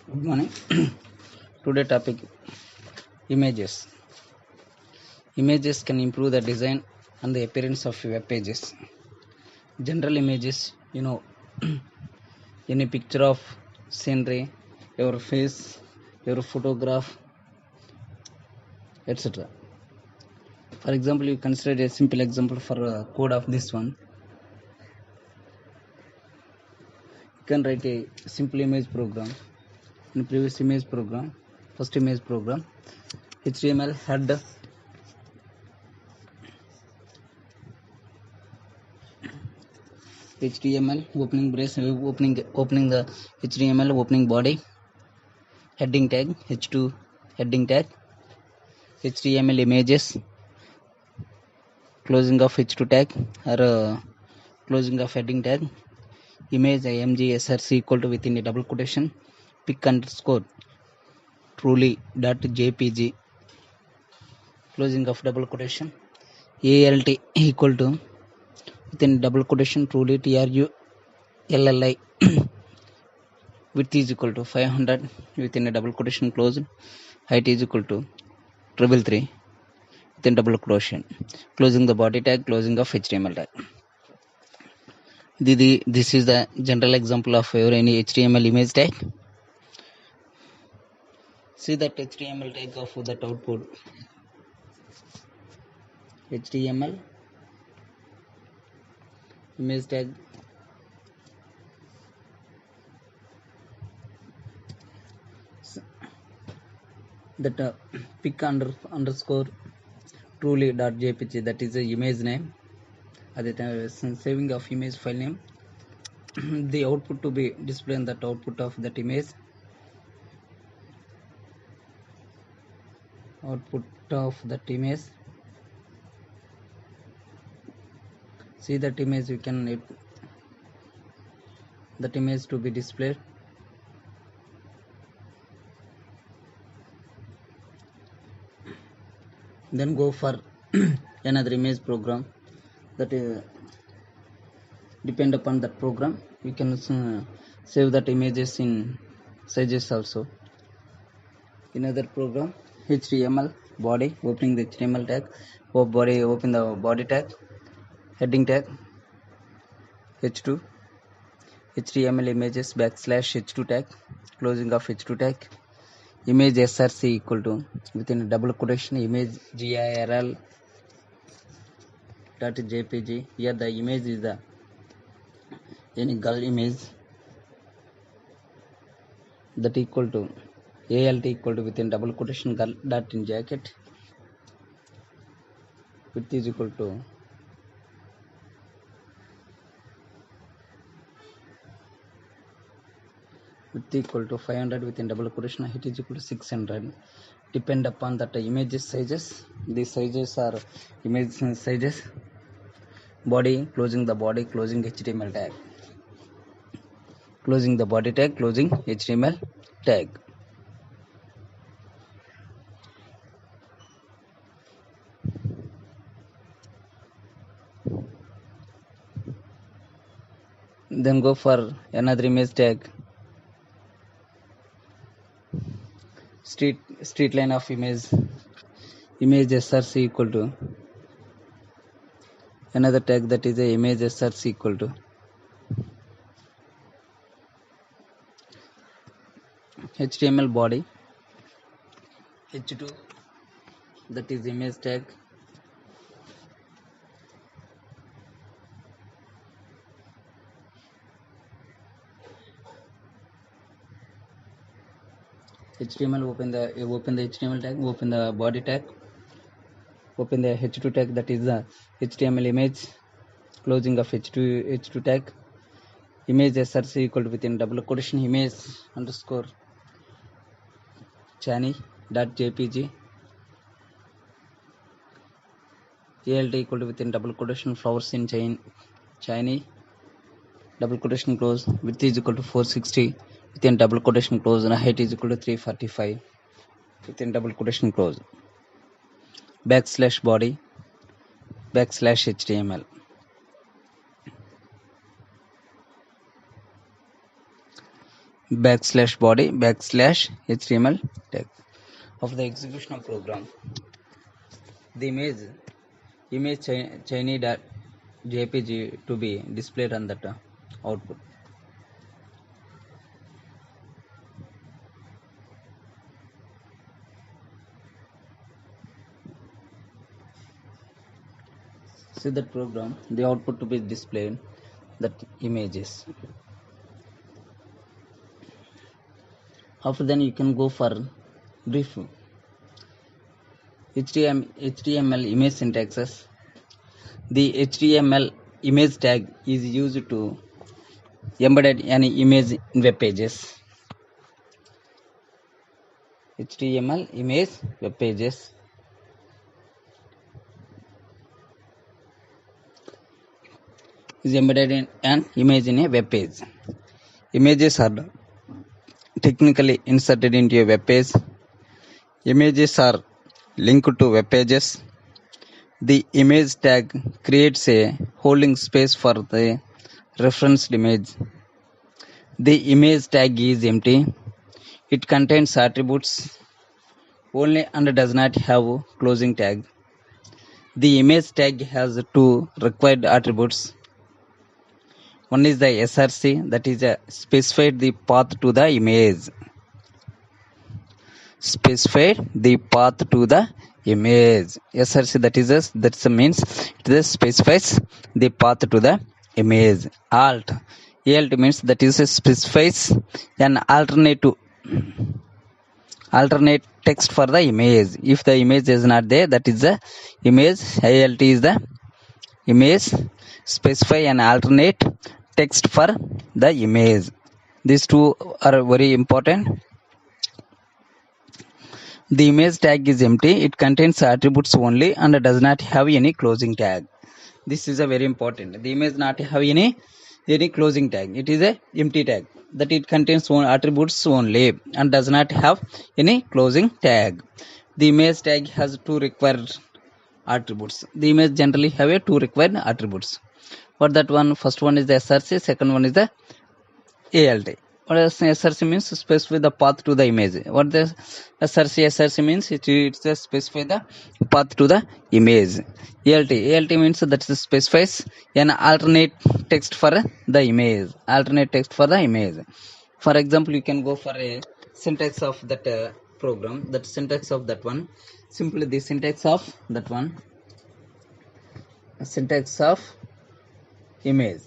Good morning. Today topic images. Images can improve the design and the appearance of web pages. General images, any picture of scenery, your face, your photograph, etc. For example, you consider a simple example for a code of this one. You can write a simple image program. In previous image program, first image program, HTML had HTML opening brace, opening the HTML opening body, heading tag h2 heading tag, HTML images, closing of h2 tag or closing of heading tag, image img src equal to within a double quotation, pic underscore truly dot jpg, closing of double quotation, alt equal to within double quotation truly trulli width is equal to 500 within a double quotation closed, height is equal to 333 within double quotation, closing the body tag, closing of HTML tag. This is the general example of any HTML image tag. See that HTML tag of that output. HTML image tag that pic underscore truly dot jpg, that is the image name. At the time saving of image file name, the output to be displayed that output of that image, see that image, you can that image to be displayed. Then go for another image program that depend upon that program. You can save that images in sizes also. In other program, HTML body, opening the HTML tag, open the body tag, heading tag h2, HTML images backslash h2 tag, closing of h2 tag, image src equal to within a double quotation image girl dot jpg. Here the image is the any girl image, that equal to alt equal to within double quotation girl dot in jacket, width is equal to width equal to 500 within double quotation, height is equal to 600. Depend upon that images sizes. These sizes are image sizes. Body, closing the body, closing HTML tag, closing the body tag, closing HTML tag. Then go for another image tag, street line of image src equal to another tag, that is a image src equal to HTML body h2, that is image tag, HTML, open the HTML tag, open the body tag, open the h2 tag, that is the HTML image, closing of h2 tag, image src equal to within double quotation image underscore chani dot jpg, alt equal to within double quotation flowers in Chinese double quotation close, width is equal to 460 within double quotation close, and height is equal to 345 within double quotation close, backslash body backslash HTML. backslash body backslash HTML tag. Of the execution of program, the image Chinese.jpg to be displayed on that output. See that program, the output to be displayed, that images. After then you can go for brief HTML image syntaxes. The HTML image tag is used to embed any image in web pages. HTML image web pages. Is embedded in an image in a web page. Images are technically inserted into a web page. Images are linked to web pages. The image tag creates a holding space for the referenced image. The image tag is empty. It contains attributes only and does not have closing tag. The image tag has two required attributes. One is the SRC, that is specified the path to the image. Specified the path to the image. SRC, that means it specifies the path to the image. Alt means that is specifies an alternate text for the image. If the image is not there, that is the image. Alt is the image specify an alternate text for the image. These two are very important. The image tag is empty. It contains attributes only and does not have any closing tag. This is a very important. The image not have any closing tag. It is a empty tag, that it contains attributes only and does not have any closing tag. The image tag has two required attributes. The image generally have two required attributes. What that one? First one is the SRC, second one is the ALT. What does SRC means? Specify the path to the image. What the SRC means? It specify the path to the image. ALT means that specifies an alternate text for the image. Alternate text for the image. For example, you can go for a syntax of that program. That syntax of that one. Simply the syntax of that one. Syntax of image.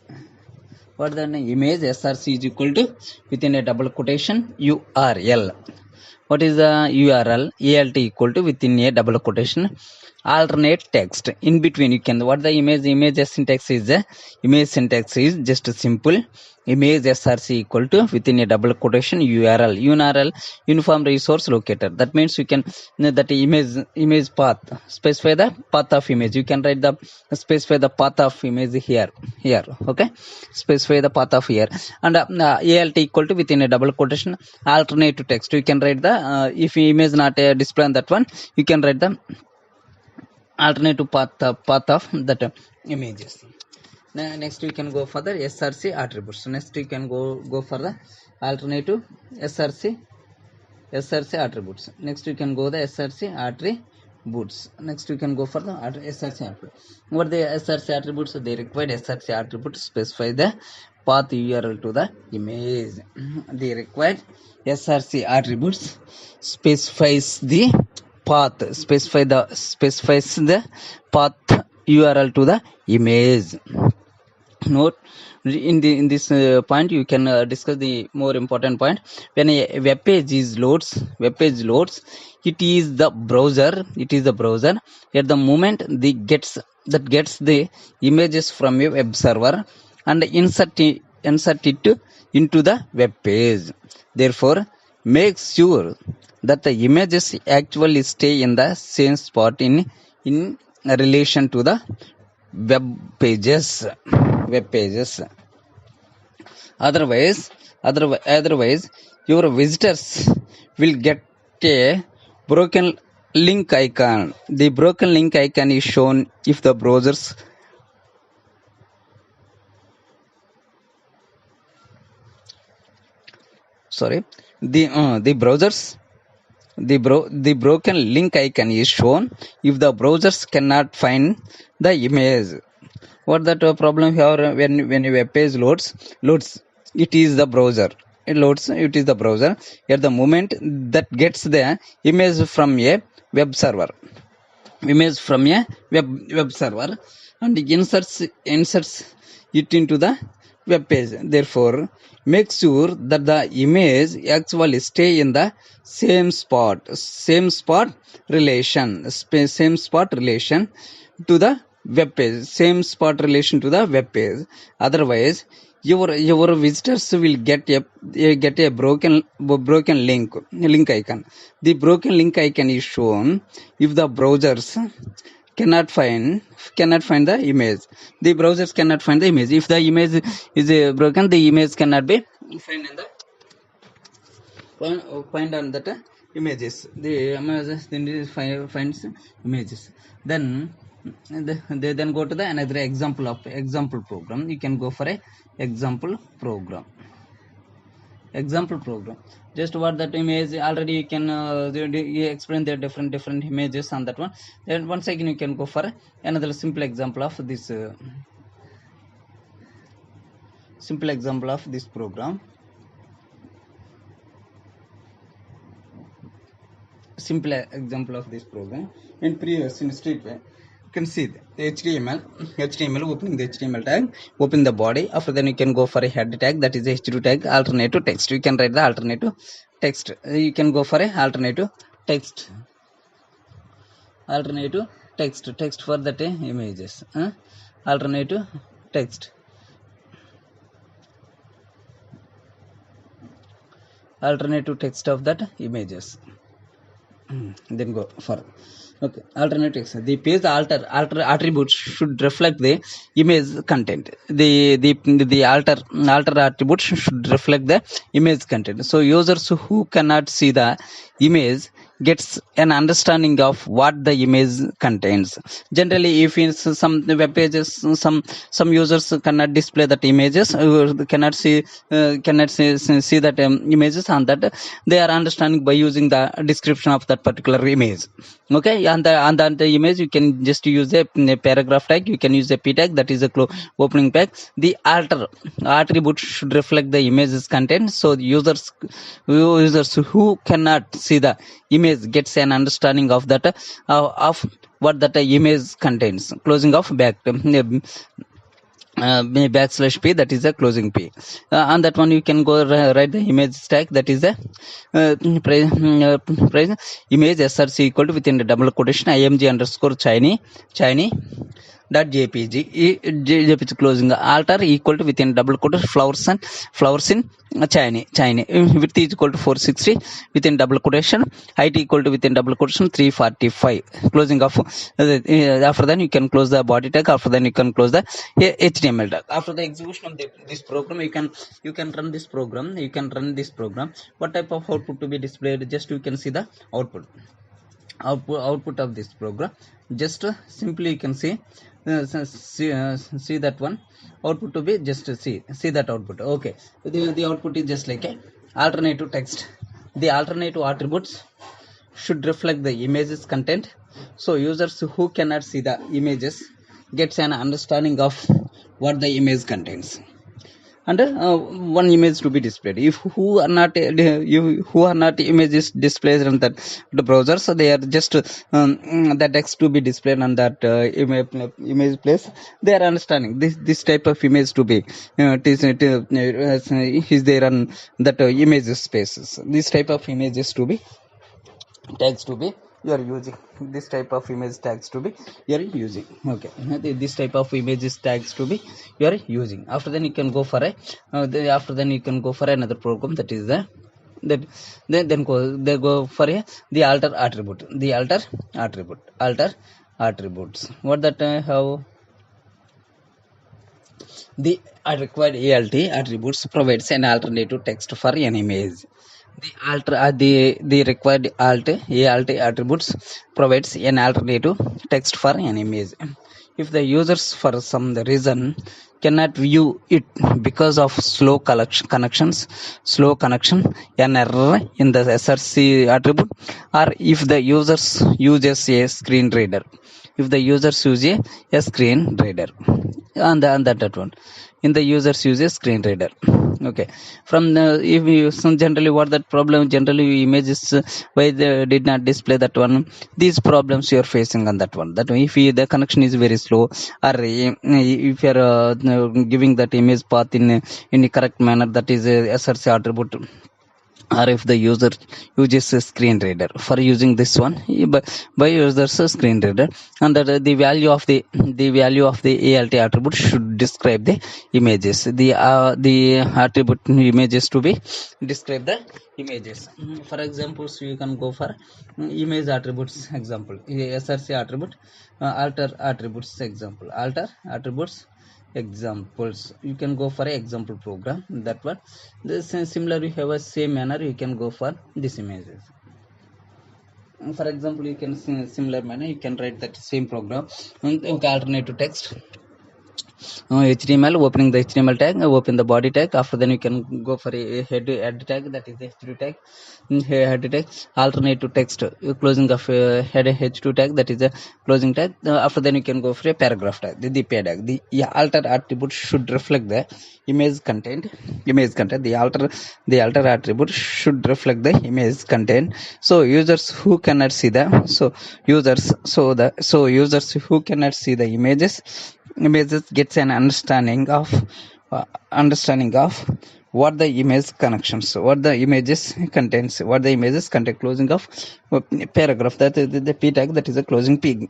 What the image? SRC is equal to within a double quotation URL. What is the URL? ALT equal to within a double quotation alternate text. In between you can, what the image syntax is? Image syntax is just simple image SRC equal to within a double quotation URL. Uniform resource locator. That means you can that image path, specify the path of image. You can write the specify the path of image here. Okay, specify the path of here. And ALT equal to within a double quotation alternate text. You can write the if image not display on that one, you can write the alternative path of that images. Next we can go for the SRC attributes. Next we can go for the alternative SRC attributes. Next we can go the SRC attributes. Next we can go for the SRC attributes. What the SRC attributes? They required SRC attributes specify the path URL to the image. The required SRC attributes specifies the path, specifies the path URL to the image. Note in this point you can discuss the more important point. When a web page loads, it is the browser. At the moment gets the images from a web server and insert it into the web page. Therefore, make sure that the images actually stay in the same spot in relation to the web pages. Otherwise your visitors will get a broken link icon. The broken link icon is shown if the browsers sorry, the browsers, the broken link icon is shown if the browsers cannot find the image. What that problem here? When a web page loads, it is the browser, it is the browser at the moment that gets the image from a web server, web server, and inserts it into the web page. Therefore, make sure that the image actually stay in the same spot relation to the web page, otherwise your visitors will get a broken link icon. The broken link icon is shown if the browsers cannot find the image. The browsers cannot find the image. If the image is broken, the image cannot be find in the find on that images. The images then finds images. Then they then go to the another example program. You can go for a example program. Just what that image already you can you explain the different images on that one. Then once again you can go for another simple example of this program. Simple example of this program. In previous, in straight way, you can see the HTML, opening the HTML tag, open the body. After then you can go for a head tag, that is h2 tag, alternative text. You can write the alternative text. You can go for a alternative text for that images. Alternative text. Alternative text of that images. Then go for alternative text. The page alter attributes should reflect the image content. The alter attributes should reflect the image content. So users who cannot see the image gets an understanding of what the image contains. Generally, if in some web pages some users cannot display that images, cannot see that images, on that they are understanding by using the description of that particular image. Okay, and the image you can just use a paragraph tag, you can use a p tag, that is a opening tag. The alter attribute should reflect the image's content, so the users who cannot see the image gets an understanding of that of what that image contains. Closing of backslash p, that is a closing p. On that one you can go write the image tag, that is a image src equal to within the double quotation img underscore Chinese .jpg closing alter equal to within double quotation flowers in Chinese width is equal to 460 within double quotation, height equal to within double quotation 345, closing of after then you can close the body tag. After then you can close the HTML tag. After the execution of this program, you can run this program. What type of output to be displayed? Just you can see the output of this program. Just simply you can see that one output to be just see that output. Okay, the output is just like a alternative text. The alternative attributes should reflect the image's content, so users who cannot see the images gets an understanding of what the image contains, and one image to be displayed. If who are not images displayed on that the browser, so they are just the text to be displayed on that image place. They are understanding this type of image to be is there on that image spaces. This type of images to be tags to be you are using. This type of image tags to be you are using. Okay, this type of images tags to be you are using. After then you can go for another program, that is then go for the alter attributes. What that how the required alt attributes provides an alternative text for an image. The required alt attributes provides an alternative text for an image. if the users for some reason cannot view it because of slow connection, an error in the src attribute, or if the users uses a screen reader, if the users use a screen reader, and that one, in the users use a screen reader. Okay, from the, if you so generally what that problem, generally images why they did not display that one, these problems you are facing on that one, that if the connection is very slow, or if you are giving that image path in a correct manner, that is a src attribute, or if the user uses a screen reader. For using this one by users a screen reader, and that the value of the alt attribute should describe the images, the attribute images to be describe the images. For example, so you can go for image attributes example, src attribute, alter attributes example, alter attributes examples. You can go for a example program, that one this similar, you have a same manner, you can go for this images. For example, you can similar manner, you can write that same program, okay, alternate to text, HTML, opening the HTML tag, open the body tag. After then you can go for a head tag, that is h2 tag, head tag, alternate to text, closing of head h2 tag, that is a closing tag. After then you can go for a paragraph tag, the p tag. The alter attribute should reflect the image content. The alter attribute should reflect the image content. So users who cannot see the users who cannot see the images gets an understanding of what the image connections, what the images contains, what the images contain. Closing of paragraph, that is the p tag, that is a closing p.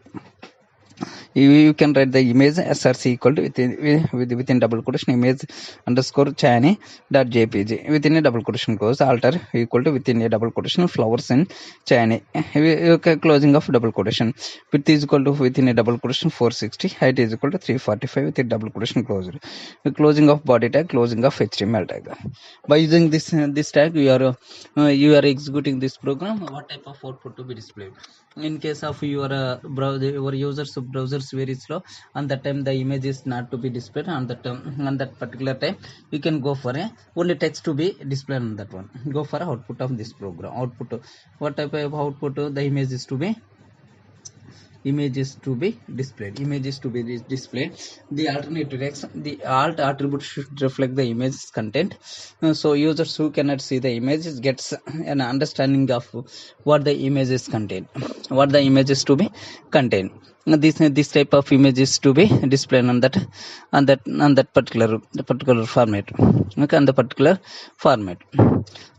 You can write the image src equal to within double quotation image underscore chani dot jpg, within a double quotation goes alter equal to within a double quotation flowers in chani, okay, closing of double quotation, width is equal to within a double quotation 460, height is equal to 345 with a double quotation closed, closing of body tag, closing of html tag. By using this tag, you are executing this program, what type of output to be displayed. In case of your browser, your users browsers very slow, and that time the image is not to be displayed on that particular time, you can go for a only text to be displayed on that one. Go for output of this program. Output, what type of output, the image is to be displayed. The alternative text, the alt attribute should reflect the image content. So users who cannot see the images gets an understanding of what the images contain, what the images to be contain. This type of images to be displayed on that particular format, okay, on the particular format.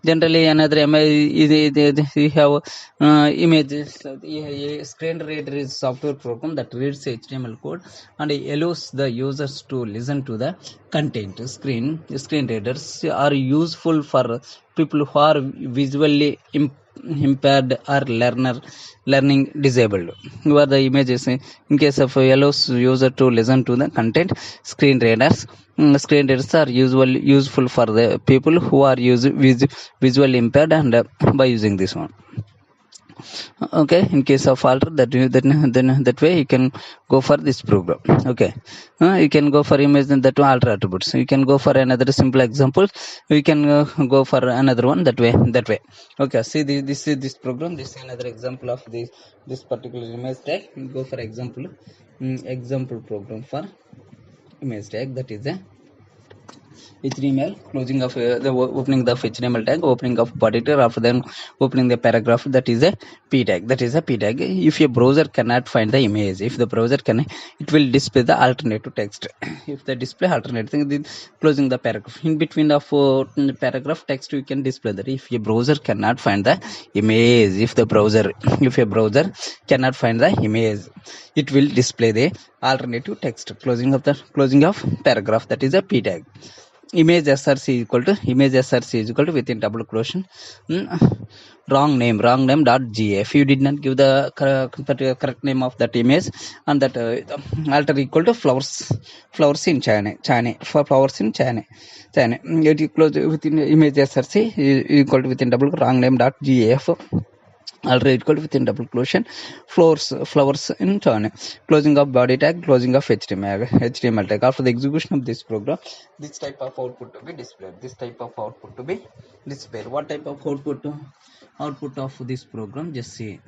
Generally another you have images, a screen reader is software program that reads html code and allows the users to listen to the content. Screen readers are useful for people who are visually impaired or learning disabled. Who are the images, in case of allows user to listen to the content, screen readers are usually useful for the people who are visually impaired, and by using this one, okay, in case of alter, that way you can go for this program. Okay, you can go for image and that alter attributes. You can go for another simple example, you can go for another one, that way. Okay, see this program, this is another example of this particular image tag. Go for example, example program for image tag, that is a HTML, closing of the opening the HTML tag, opening of body tag, after then opening the paragraph, that is a p tag. If your browser cannot find the image, if the browser can, it will display the alternative text. If the display alternative thing, then closing the paragraph, in between of paragraph text you can display that. If your browser cannot find the image, if your browser cannot find the image, it will display the alternative text. Closing of paragraph, that is a p tag. Image src is equal to within double quotation wrong name dot gif. You did not give the correct name of that image, and that alter equal to flowers in China, for flowers in China. It close within image src equal to within double wrong name dot gif. alter equal to within double quotation, flowers in turn, closing of body tag, closing of HTML tag. After the execution of this program, this type of output to be displayed. This type of output to be displayed. What type of output of this program? Just see.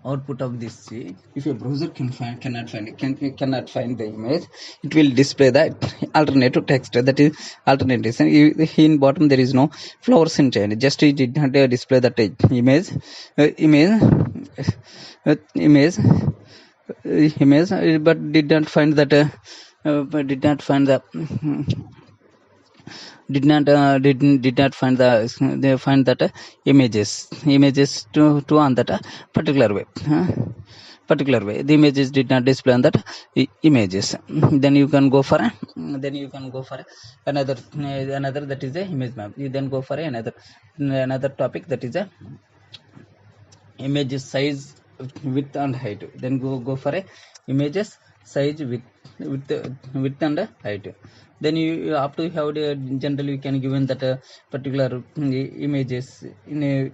Output of this, see, if a browser cannot find the image, it will display the alternative text, that is alternative. In bottom there is no flowers in chain, just it did not display the image but did not find that did not find they find that images to on that particular way. The images did not display on that images. Then you can go for another that is a image map. You then go for another topic, that is a image size, width and height. Then go for a images size, width and height. Then you have to have the generally you can given that particular images now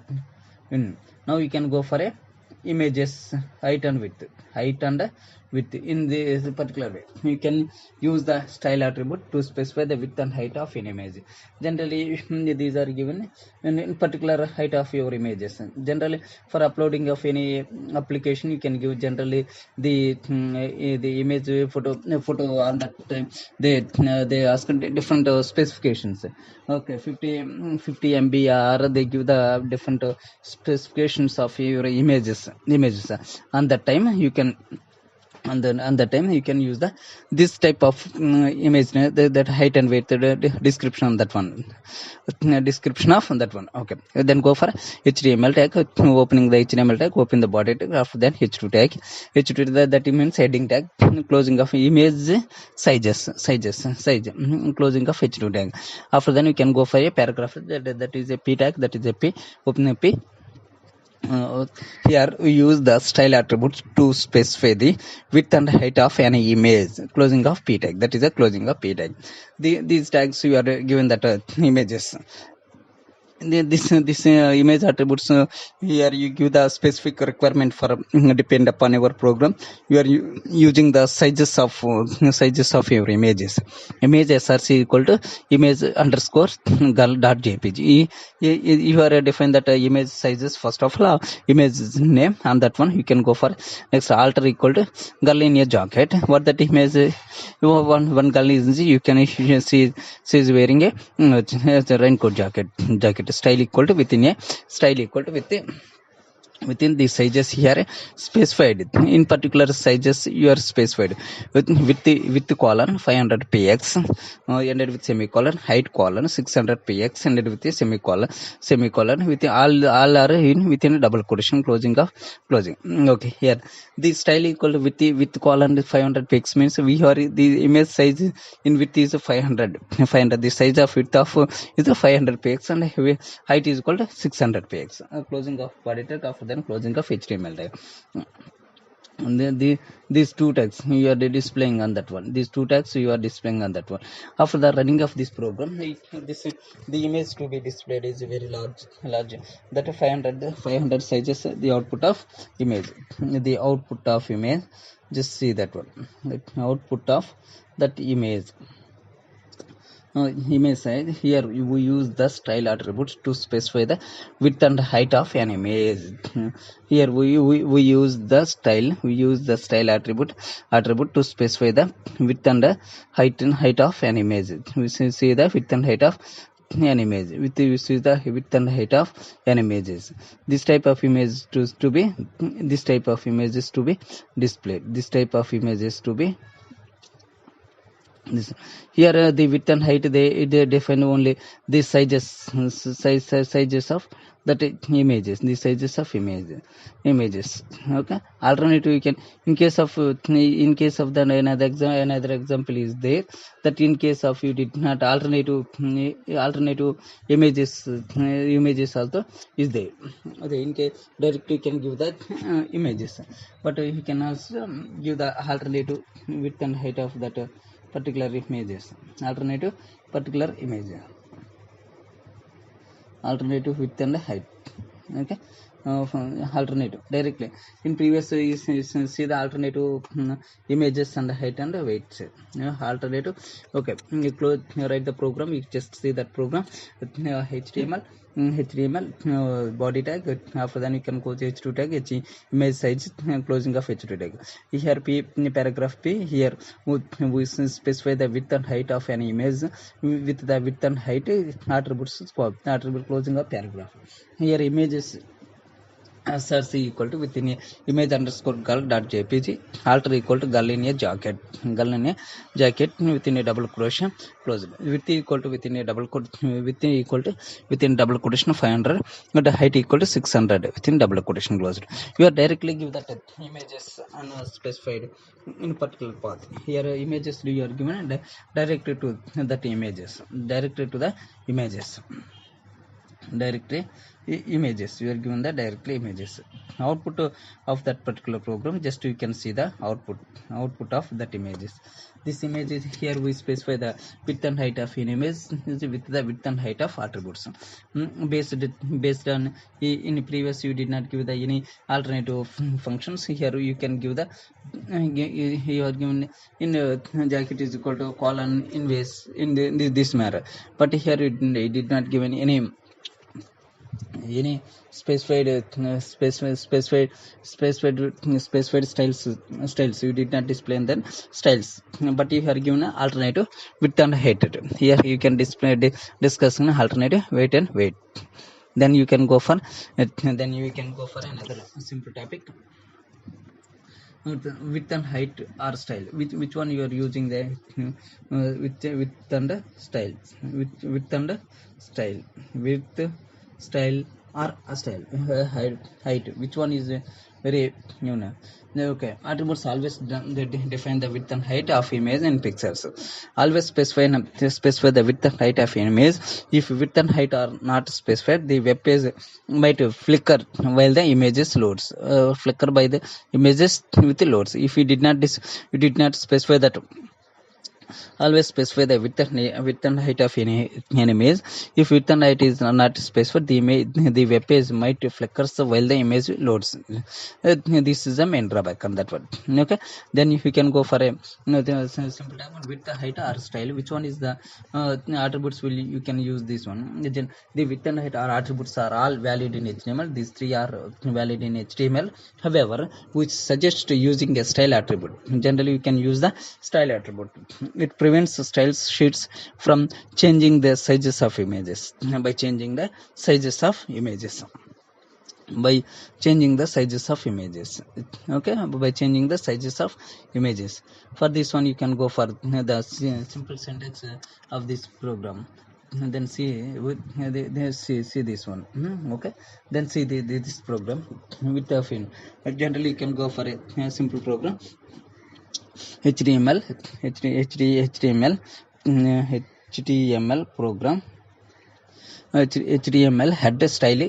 you can go for a images height and width in this particular way. You can use the style attribute to specify the width and height of an image. Generally these are given in particular height of your images. Generally for uploading of any application, you can give generally the image photo on that time. They ask different specifications. Okay, 50 MB, or they give the different specifications of your images on that time. You can on that time you can use this type of image, that height and weight, description of that one, Okay, then go for HTML tag. Opening the HTML tag, open the body tag. After that H2 tag, that means heading tag, closing of image size, closing of H2 tag. After then you can go for a paragraph, that is a P tag, that is a P, open a P. Here we use the style attributes to specify the width and height of an image, closing of P tag, that is a closing of P tag. These tags you are given that images. This image attributes, here you give the specific requirement for depend upon your program. You are using the sizes of your images. Image src equal to image underscore girl.jpg. You are define that image sizes. First of all, image name, and that one you can go for next alter equal to girl in a jacket. What that image, one girl is, you can see she is wearing a raincoat jacket. Style equal to within the sizes here specified. In particular sizes you are specified with colon 500 px, ended with semicolon, height colon 600 px, ended with a semicolon with all are in within a double quotation, closing. Okay, here the style equal to with colon 500 px means we are the image size in width is 500. The size of width of is 500 px, and height is equal to 600 px. Closing of body tag, after then closing of HTML tag. And then these two tags you are displaying on that one. These two tags you are displaying on that one. After the running of this program, the image to be displayed is very large. That 500 sizes, the output of image. Just see that one. The output of that image. Image size, here we use the style attributes to specify the width and height of an image. Here we use the style attribute to specify the width and height of an image. We see the width and height of an image. We see the width and height of an images. This type of images to be displayed. This type of images to be this. Here the width and height, they define only the sizes of that images, the sizes of images. Okay, alternative you can, in case of the another example is there, that in case of you did not alternative images also is there. Okay, in case directly you can give that images, but you can also give the alternative width and height of that particular images, alternative particular image. alternative width and height. Okay, alternative directly in previous you see the alternative images and height and weights. Alternative. Okay, you close, you write the program, you just see that program with HTML, body tag. After then you can go to h2 tag, image size, closing of h2 tag. Here p, paragraph p, here we specify the width and height of an image. With the width and height attributes, attribute closing of paragraph. Here images src equal to within a image underscore girl dot jpg, alter equal to girl in a jacket, within a double quotation closed, width equal to within a double quote, width equal to within double quotation 500, but the height equal to 600 within double quotation closed. You are directly give that images unspecified in particular path. Here images you are given and directly to that images, directly to the images, directly images, you are given the directly images. Output of that particular program, just you can see the output of that images. This image is here we specify the width and height of an image with the width and height of attributes. Based on in previous you did not give the any alternative functions. Here you can give the you are given in jacket is equal to colon in ways in this manner, but here it did not give any specified styles you did not display in the styles, but you are given an alternative width and height. Here you can display discuss an alternative weight and weight. Then you can go for another simple topic, width and height or style. Which one you are using the width and style, width and style, width, style or a style, height, which one is very okay. Attributes always they define the width and height of image in pixels. Always specify the width and height of image. If width and height are not specified, the web page might flicker while the images loads, flicker by the images with the loads. If you did not specify that, always specify the width and height of any image. If width and height is not specified, the web page might flickers while the image loads. This is the main drawback on that one. Okay, then if you can go for a the simple time width, height or style, which one is the attributes will you can use this one. Then the width and height or attributes are all valid in HTML. These three are valid in HTML. However, which suggests using a style attribute. Generally, you can use the style attribute. It prevents style sheets from changing the sizes of images. By changing the sizes of images, okay, by changing the sizes of images. For this one you can go for the simple syntax of this program. Then see this one. Okay, then see this program with the film. Generally you can go for a simple program, HTML program, HTML head style,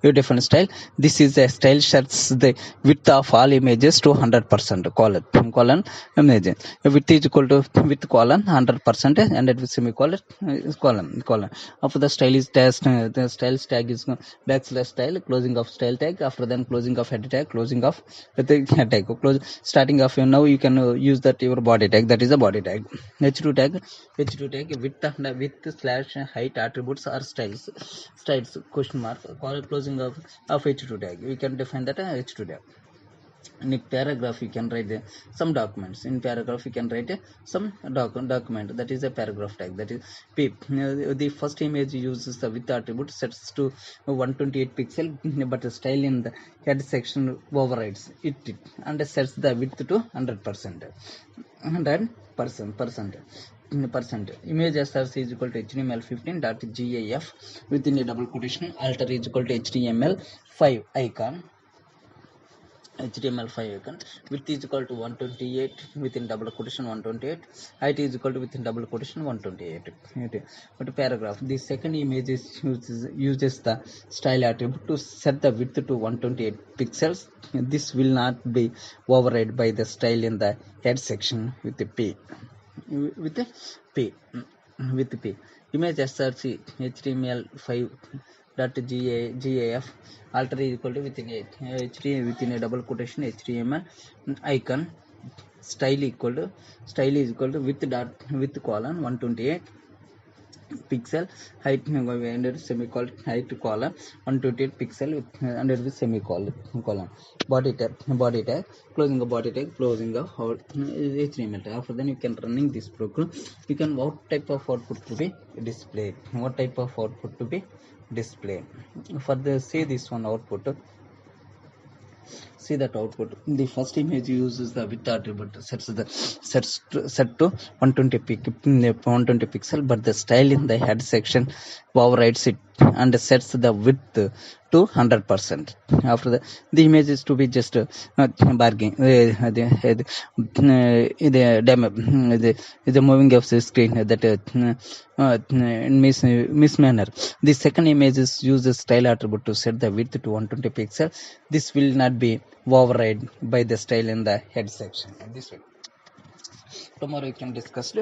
you define style. This is a style sets the width of all images to 100%, colon image. Width is equal to width colon 100% and it will semicolon colon. After the style is test, the style tag is backslash style, closing of style tag, after then closing of head tag, closing of the head tag, close starting of now you can use that your body tag, that is a body tag. h2 tag width slash height attributes are styles question mark, closing of h2 tag. We can define that h2 tag. In a paragraph you can write some documents. In paragraph you can write some document, that is a paragraph tag, that is p. The first image uses the width attribute, sets to 128 pixel, but the style in the head section overrides it and sets the width to 100%. Image src is equal to html15.gif within a double quotation, alter is equal to html5 icon, width is equal to 128 within double quotation 128, height is equal to within double quotation 128. But paragraph, the second image uses the style attribute to set the width to 128 pixels. This will not be override by the style in the head section with the p. with P. Image src html5 dot gaf alter is equal to within a html within a double quotation html icon style is equal to with colon 128 pixel height under semicolon height colon 128 pixel with under the semicolon body tag closing the body tag closing the whole HTML tag. After then you can running this program, you can what type of output to be displayed, for the say this one output. See that output. The first image uses the width attribute set to 120 pixel, but the style in the head section overrides it and sets the width to 100%. After the image is to be just bargain the moving of the screen that in mismanner. The second image is uses style attribute to set the width to 120 pixel. This will not be override by the style in the head section. This way tomorrow you can discuss